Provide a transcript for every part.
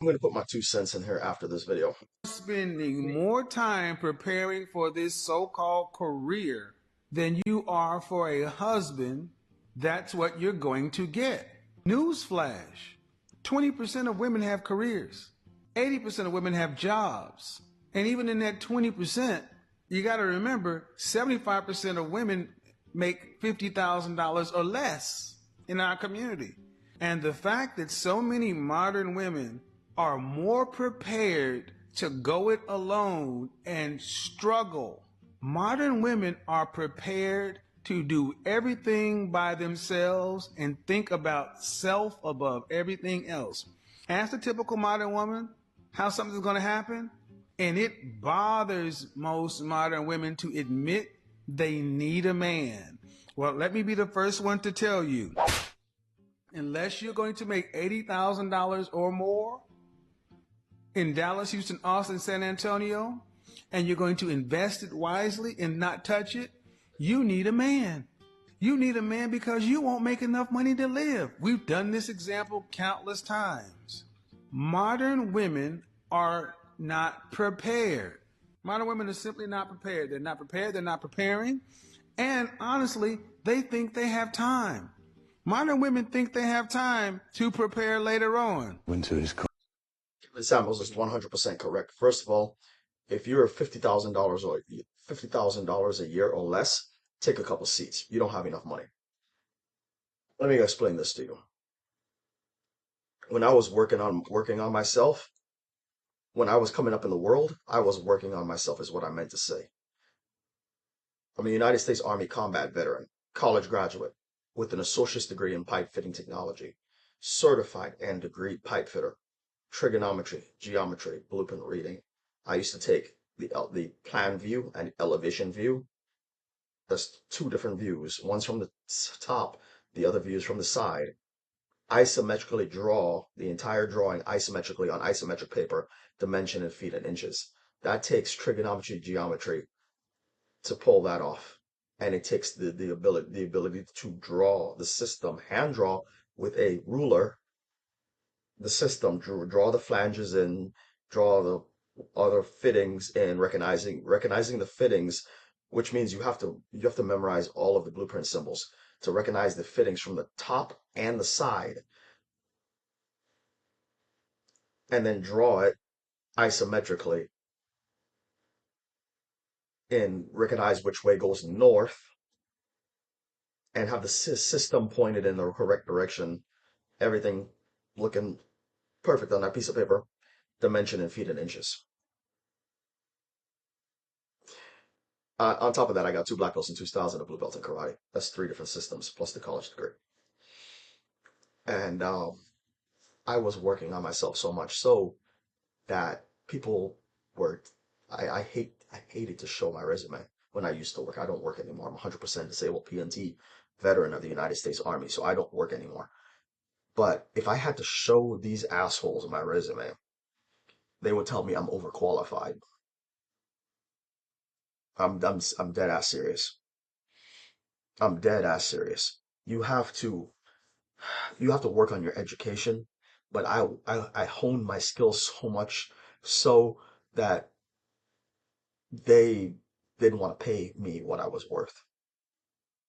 I'm going to put my 2 cents in here after this video. Spending more time preparing for this so-called career than you are for a husband, that's what you're going to get. Newsflash: 20% of women have careers, 80% of women have jobs. And even in that 20%, you got to remember 75% of women make $50,000 or less in our community. And the fact that so many modern women are more prepared to go it alone and struggle. Modern women are prepared to do everything by themselves and think about self above everything else. Ask the typical modern woman how something's going to happen, and it bothers most modern women to admit they need a man. Well, let me be the first one to tell you, unless you're going to make $80,000 or more in Dallas, Houston, Austin, San Antonio, and you're going to invest it wisely and not touch it, you need a man. You need a man because you won't make enough money to live. We've done this example countless times. Modern women are not prepared. Modern women are simply not prepared. They're not prepared. They're not preparing. And honestly, they think they have time. Modern women think they have time to prepare later on. Samuels is 100% correct. First of all, if you're $50,000 or $50,000 a year or less, take a couple seats. You don't have enough money. Let me explain this to you. When I was working on myself, when I was coming up in the world, I was working on myself is what I meant to say. I'm a United States Army combat veteran, college graduate with an associate's degree in pipe fitting technology, certified and degreed pipe fitter, trigonometry, geometry, blueprint reading. I used to take the plan view and elevation view. That's two different views. One's from the top, the other view is from the side. Isometrically draw the entire drawing isometrically on isometric paper, dimension in feet and inches. That takes trigonometry, geometry to pull that off. And it takes the ability to draw the system, hand draw with a ruler, the system, draw the flanges in, draw the other fittings in, recognizing the fittings, which means you have to memorize all of the blueprint symbols to recognize the fittings from the top and the side, and then draw it isometrically and recognize which way goes north and have the system pointed in the correct direction, everything looking perfect on that piece of paper, dimension in feet and inches. On top of that, I got 2 black belts and 2 styles and a blue belt in karate. That's 3 different systems plus the college degree. And I was working on myself so much so that people were, I hated to show my resume when I used to work. I don't work anymore. I'm 100% disabled PNT veteran of the United States Army, so I don't work anymore. But if I had to show these assholes my resume, they would tell me I'm overqualified. I'm dead ass serious. I'm dead ass serious. You have to you have to work on your education, but I honed my skills so much so that they didn't want to pay me what I was worth.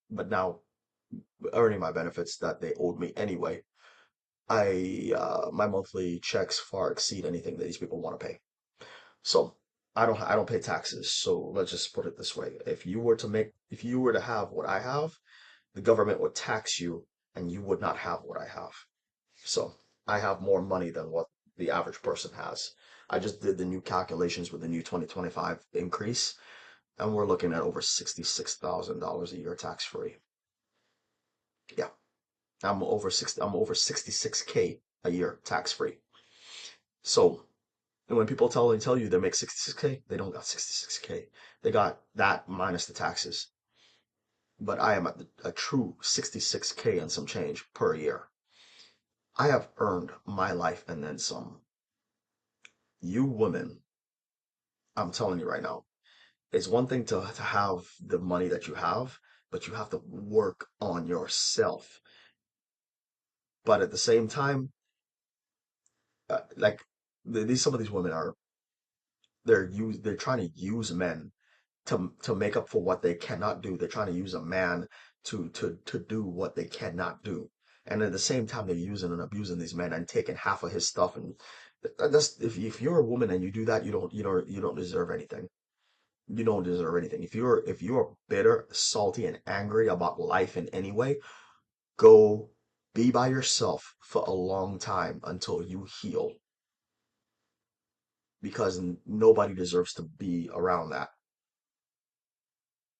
But now, earning my benefits that they owed me anyway, my monthly checks far exceed anything that these people want to pay. So I don't pay taxes. So let's just put it this way: if you were to have what I have, the government would tax you, and you would not have what I have. So I have more money than what the average person has. I just did the new calculations with the new 2025 increase, and we're looking at over $66,000 a year tax free. Yeah, I'm over 66K a year tax free. So when people tell you they make 66K, they don't got 66K. They got that minus the taxes. But I am at a true 66K and some change per year. I have earned my life and then some. You women, I'm telling you right now, it's one thing to have the money that you have, but you have to work on yourself. But at the same time, like some of these women are they're trying to use men to make up for what they cannot do. They're trying to use a man to do what they cannot do. And at the same time, they're using and abusing these men and taking half of his stuff. And that's if you're a woman and you do that, you don't deserve anything. You don't deserve anything. If you're bitter, salty, and angry about life in any way, go be by yourself for a long time until you heal, because nobody deserves to be around that.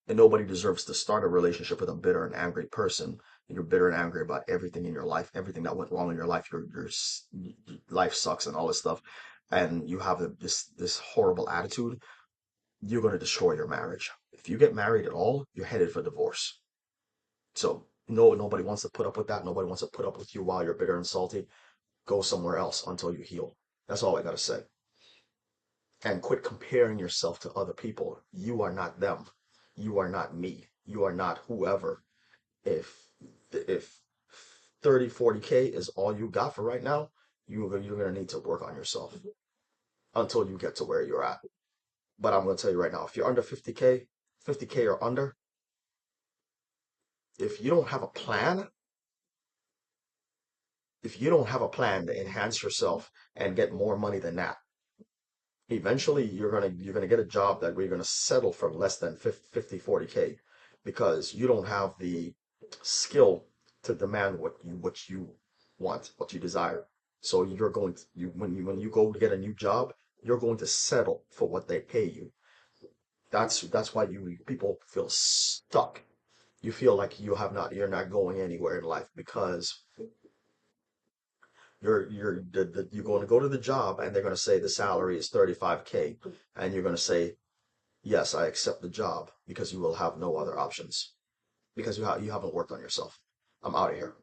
And nobody deserves to start a relationship with a bitter and angry person. And you're bitter and angry about everything in your life, everything that went wrong in your life. Your life sucks and all this stuff, and you have this horrible attitude. You're going to destroy your marriage. If you get married at all, you're headed for divorce. So no, nobody wants to put up with that. Nobody wants to put up with you while you're bitter and salty. Go somewhere else until you heal. That's all I gotta say. And quit comparing yourself to other people. You are not them. You are not me. You are not whoever. If 30, 40K is all you got for right now, you're gonna need to work on yourself until you get to where you're at. But I'm gonna tell you right now, if you're under 50K, 50K or under, if you don't have a plan, if you don't have a plan to enhance yourself and get more money than that, eventually you're gonna get a job that where you're gonna settle for less than 50, 40K, because you don't have the skill to demand what you want, what you desire. So you're going to when you go to get a new job, you're going to settle for what they pay you. That's why you people feel stuck. You feel like you're not going anywhere in life, because you're going to go to the job and they're going to say the salary is 35K, and you're going to say, yes, I accept the job, because you will have no other options, because you haven't worked on yourself. I'm out of here.